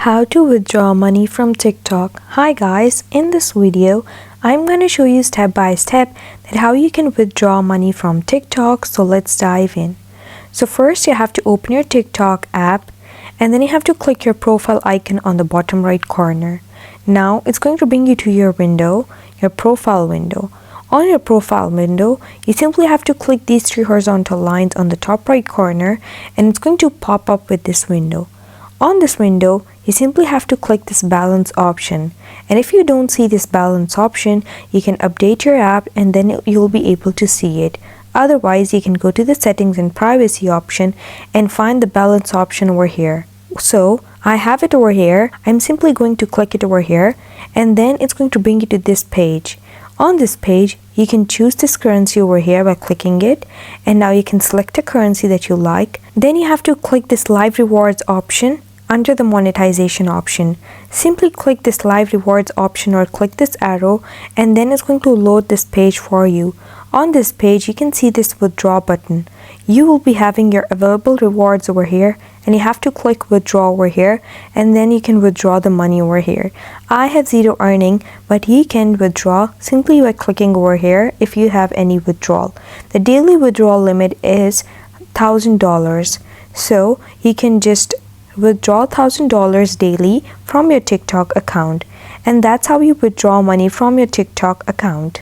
How to withdraw money from TikTok. Hi guys, in this video I'm going to show you step by step that how you can withdraw money from TikTok. So let's dive in. So first you have to open your TikTok app and then you have to click your profile icon on the bottom right corner. Now it's going to bring you to your window, your profile window. On your profile window, you simply have to click these three horizontal lines on the top right corner and it's going to pop up with this window. On this window, you simply have to click this balance option, and if you don't see this balance option, you can update your app and then you'll be able to see it. Otherwise, you can go to the settings and privacy option and find the balance option over here. So I have it over here. I'm simply going to click it over here and then it's going to bring you to this page. On this page, you can choose this currency over here by clicking it, and now you can select a currency that you like. Then you have to click this live rewards option under the monetization option. Simply click this live rewards option or click this arrow and then it's going to load this page for you. On this page, you can see this withdraw button. You will be having your available rewards over here and you have to click withdraw over here and then you can withdraw the money over here. I have zero earning, but you can withdraw simply by clicking over here if you have any withdrawal. The daily withdrawal limit is $1,000. So you can just withdraw $1,000 daily from your TikTok account, and that's how you withdraw money from your TikTok account.